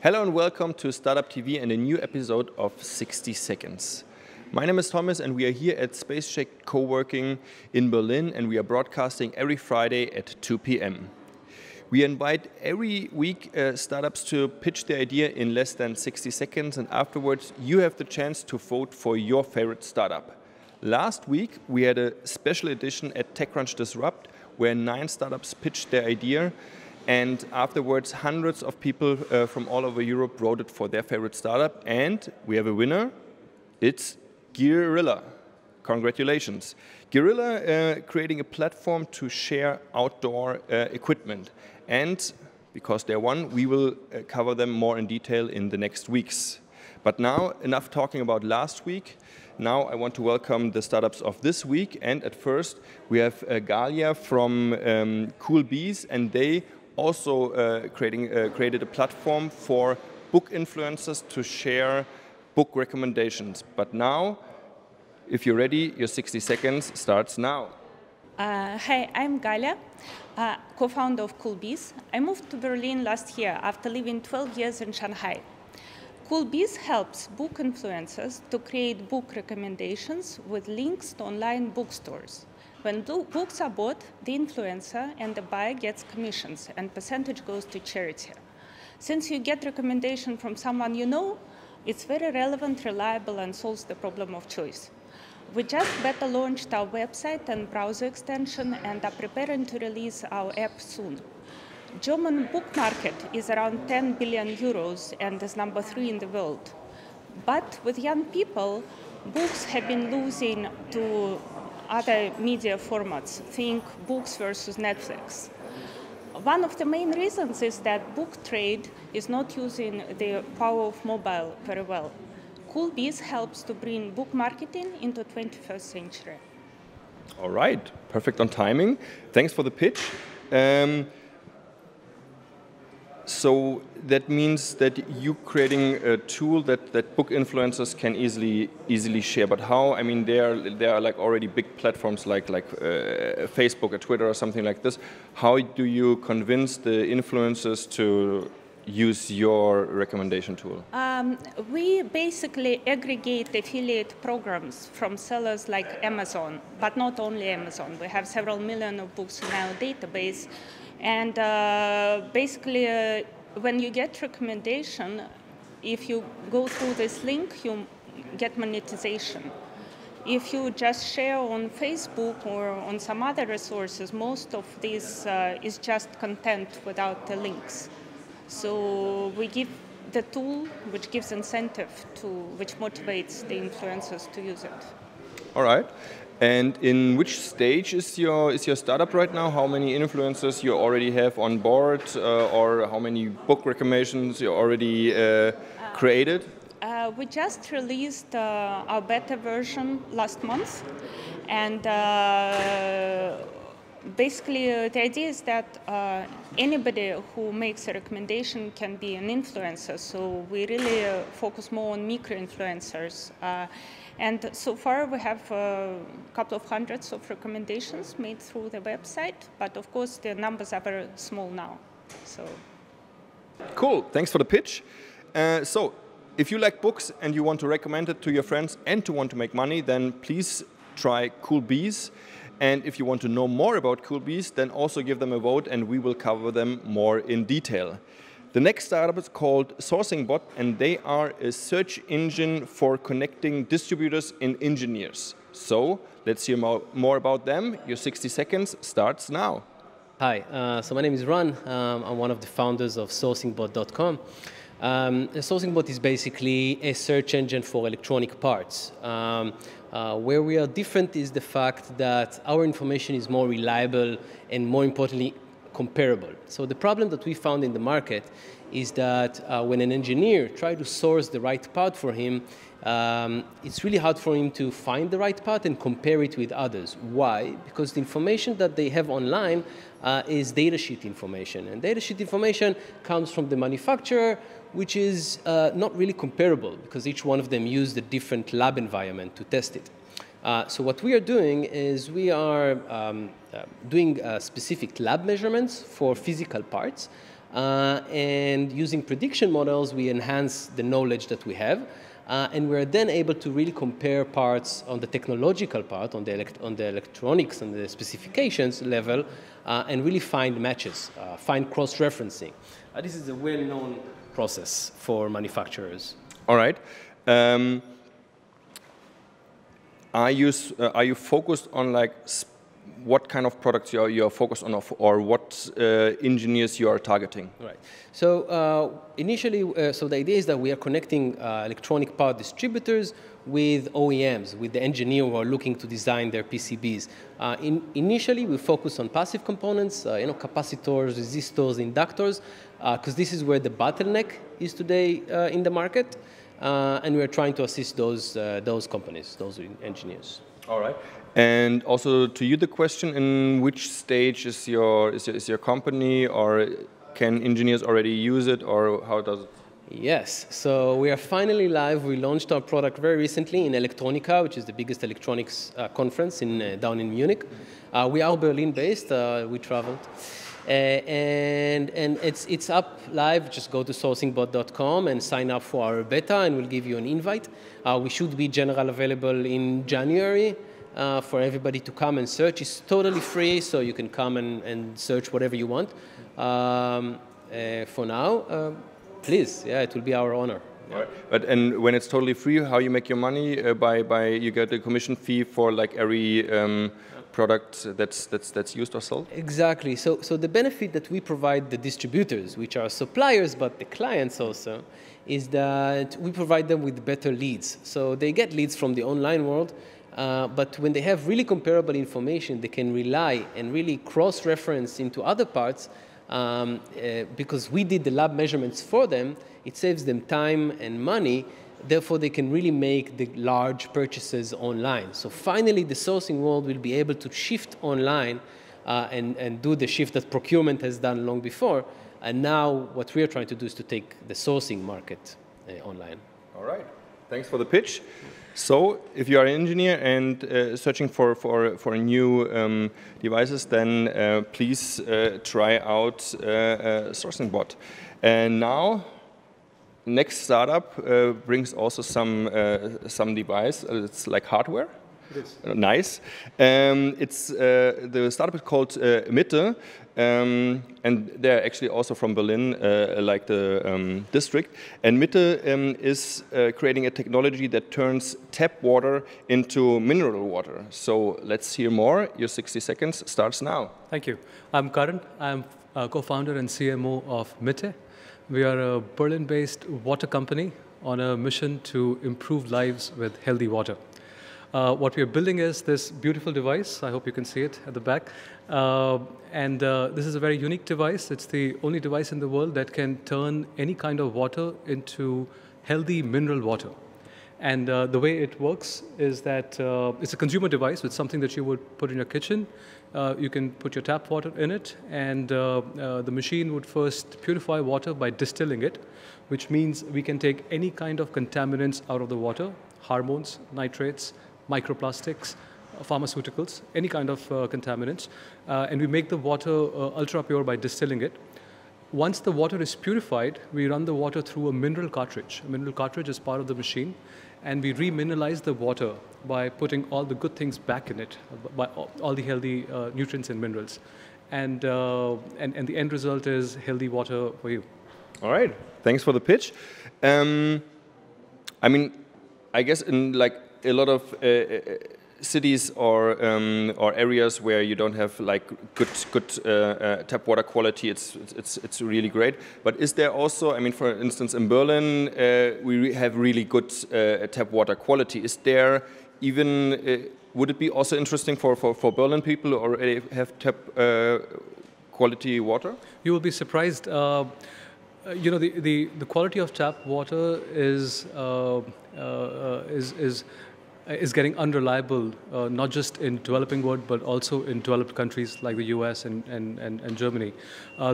Hello and welcome to StartupTV and a new episode of 60 Seconds. My name is Thomas and we are here at SpaceCheck Coworking in Berlin and we are broadcasting every Friday at 2 p.m. We invite every week startups to pitch their idea in less than 60 seconds and afterwards you have the chance to vote for your favorite startup. Last week we had a special edition at TechCrunch Disrupt where 9 startups pitched their idea. And afterwards, hundreds of people from all over Europe voted for their favorite startup. And we have a winner. It's Guerrilla. Congratulations. Guerrilla creating a platform to share outdoor equipment. And because they're one, we will cover them more in detail in the next weeks. But now, enough talking about last week. Now I want to welcome the startups of this week. And at first, we have Galia from CoolBeez, and they also created a platform for book influencers to share book recommendations. But now, if you're ready, your 60 seconds starts now. Hi, I'm Galia, co-founder of CoolBeez. I moved to Berlin last year after living 12 years in Shanghai. CoolBeez helps book influencers to create book recommendations with links to online bookstores. When books are bought, the influencer and the buyer gets commissions and percentage goes to charity. Since you get recommendation from someone you know, it's very relevant, reliable, and solves the problem of choice. We just beta launched our website and browser extension and are preparing to release our app soon. German book market is around 10 billion euros and is number 3 in the world. But with young people, books have been losing to other media formats, think books versus Netflix. One of the main reasons is that book trade is not using the power of mobile very well. CoolBeez helps to bring book marketing into 21st century. All right, perfect on timing. Thanks for the pitch. So that means that you're creating a tool that book influencers can easily share. But how? I mean, there are like already big platforms like Facebook or Twitter or something like this. How do you convince the influencers to use your recommendation tool? We basically aggregate affiliate programs from sellers like Amazon, but not only Amazon. We have several million of books in our database. And basically, when you get recommendation, if you go through this link, you get monetization. If you just share on Facebook or on some other resources, most of this is just content without the links. So we give the tool which gives incentive which motivates the influencers to use it. All right. And in which stage is your startup right now? How many influencers you already have on board, or how many book recommendations you already created? We just released our beta version last month, and basically the idea is that anybody who makes a recommendation can be an influencer. So we really focus more on micro-influencers. And so far, we have a couple of hundreds of recommendations made through the website, but of course, the numbers are very small now. So, cool. Thanks for the pitch. So, if you like books and you want to recommend it to your friends and to want to make money, then please try CoolBeez. And if you want to know more about CoolBeez, then also give them a vote, and we will cover them more in detail. The next startup is called SourcingBot, and they are a search engine for connecting distributors and engineers. So let's hear more about them. Your 60 seconds starts now. Hi, so my name is Ran. I'm one of the founders of SourcingBot.com. SourcingBot is basically a search engine for electronic parts. Where we are different is the fact that our information is more reliable and, more importantly, comparable. So the problem that we found in the market is that when an engineer tries to source the right part for him, it's really hard for him to find the right part and compare it with others. Why? Because the information that they have online is datasheet information. And datasheet information comes from the manufacturer, which is not really comparable because each one of them used a different lab environment to test it. So what we are doing is we are doing specific lab measurements for physical parts And using prediction models, we enhance the knowledge that we have. And we're then able to really compare parts on the technological part, on the electronics and the specifications level, and really find matches, find cross-referencing. This is a well-known process for manufacturers. All right. Are you focused on like what kind of products you're focused on, or what engineers you are targeting? Right. So initially, so the idea is that we are connecting electronic part distributors with OEMs, with the engineer who are looking to design their PCBs. Initially, we focus on passive components, capacitors, resistors, inductors, because this is where the bottleneck is today in the market, and we are trying to assist those companies, those engineers. All right. And also to you the question, in which stage is your company, or can engineers already use it, or how does it? Yes, so we are finally live. We launched our product very recently in Electronica, which is the biggest electronics conference down in Munich. We are Berlin-based. We traveled. And it's up live. Just go to SourcingBot.com and sign up for our beta, and we'll give you an invite. We should be general available in January for everybody to come and search. It's totally free, so you can come and search whatever you want. For now, please, yeah, it will be our honor. Yeah. Right. But and when it's totally free, how you make your money? By you get a commission fee for like every product that's used or sold? Exactly. So the benefit that we provide the distributors, which are suppliers but the clients also, is that we provide them with better leads. So they get leads from the online world, but when they have really comparable information, they can rely and really cross-reference into other parts. Because we did the lab measurements for them, it saves them time and money. Therefore, they can really make the large purchases online. So finally, the sourcing world will be able to shift online and do the shift that procurement has done long before. And now what we are trying to do is to take the sourcing market online. All right. Thanks for the pitch. So if you are an engineer and searching for new devices, then please try out SourcingBot. And now, next startup brings also some device. It's like hardware. It is. Nice. It's the startup is called Mitte, and they're actually also from Berlin, like the district. And Mitte is creating a technology that turns tap water into mineral water. So let's hear more. Your 60 seconds starts now. Thank you. I'm Karan. I'm co-founder and CMO of Mitte. We are a Berlin-based water company on a mission to improve lives with healthy water. What we are building is this beautiful device. I hope you can see it at the back. This is a very unique device. It's the only device in the world that can turn any kind of water into healthy mineral water. And the way it works is that it's a consumer device. It's something that you would put in your kitchen. You can put your tap water in it, and the machine would first purify water by distilling it, which means we can take any kind of contaminants out of the water, hormones, nitrates, microplastics, pharmaceuticals, any kind of contaminants, and we make the water ultra pure by distilling it. Once the water is purified, we run the water through a mineral cartridge. A mineral cartridge is part of the machine, and we remineralize the water by putting all the good things back in it, by all the healthy nutrients and minerals. And the end result is healthy water for you. All right, thanks for the pitch. I mean, I guess in like a lot of cities or areas where you don't have like good tap water quality, it's really great. But is there also, I mean, for instance, in Berlin, we have really good tap water quality. Is there even would it be also interesting for Berlin people who already have tap quality water? You will be surprised. You know, the quality of tap water is getting unreliable, not just in developing world, but also in developed countries like the US and Germany.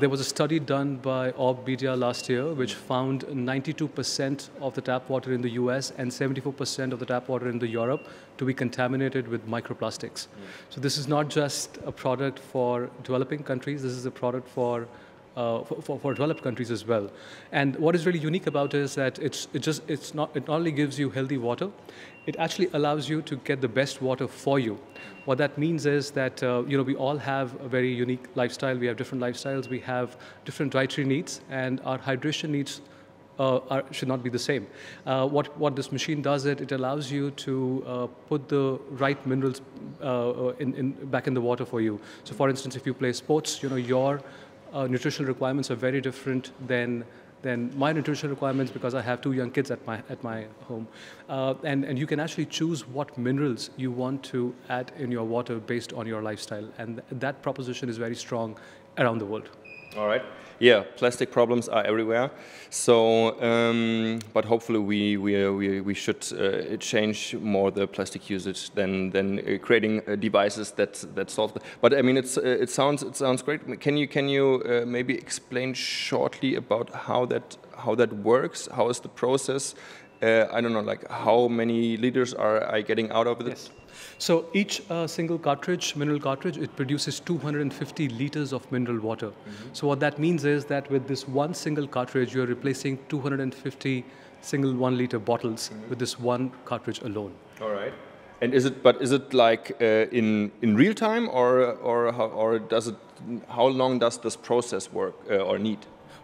There was a study done by Media last year, which found 92% of the tap water in the US and 74% of the tap water in Europe to be contaminated with microplastics. So this is not just a product for developing countries, this is a product for for developed countries as well. And what is really unique about it is that it not only gives you healthy water, it actually allows you to get the best water for you. What that means is that we all have a very unique lifestyle. We have different lifestyles. We have different dietary needs, and our hydration needs should not be the same. What this machine does, it allows you to put the right minerals back in the water for you. So, for instance, if you play sports, your nutritional requirements are very different than my nutritional requirements, because I have 2 young kids at my home, and you can actually choose what minerals you want to add in your water based on your lifestyle, and that proposition is very strong around the world. All right. Yeah, plastic problems are everywhere. So, but hopefully we should change more the plastic usage than creating devices that solve the. But I mean, it sounds great. Can you maybe explain shortly about how that works? How is the process? I don't know, like how many liters are I getting out of it? Yes. So each single cartridge, mineral cartridge, it produces 250 liters of mineral water. Mm-hmm. So what that means is that with this one single cartridge, you're replacing 250 single 1 liter bottles with this one cartridge alone. All right. And is it like in real time, or does it? How long does this process work or need?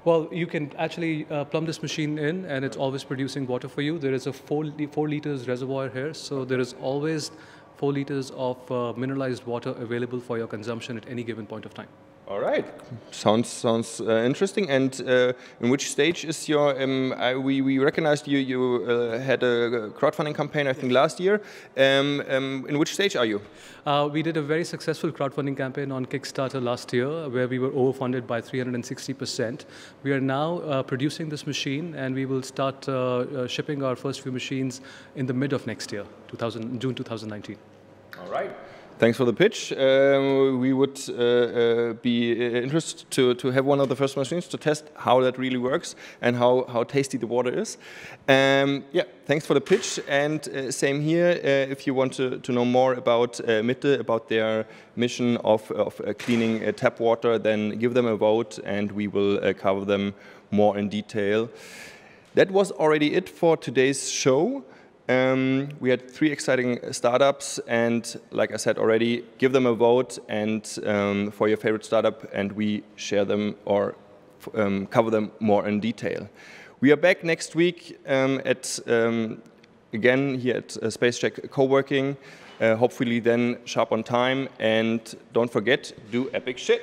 Well, you can actually plumb this machine in, and it's always producing water for you. There is a 4 liters reservoir here, so there is always 4 liters of mineralized water available for your consumption at any given point of time. All right, sounds interesting. And in which stage is your? We recognized you had a crowdfunding campaign, I think, last year. In which stage are you? We did a very successful crowdfunding campaign on Kickstarter last year, where we were overfunded by 360%. We are now producing this machine, and we will start shipping our first few machines in the mid of next year, June 2019. All right. Thanks for the pitch. We would be interested to have one of the first machines to test how that really works and how tasty the water is. Yeah, thanks for the pitch. And same here, if you want to know more about Mitte, about their mission of cleaning tap water, then give them a vote and we will cover them more in detail. That was already it for today's show. We had 3 exciting startups, and like I said already, give them a vote and for your favorite startup, and we share them or cover them more in detail. We are back next week again here at SpaceCheck Co-working, hopefully then sharp on time, and don't forget, do epic shit.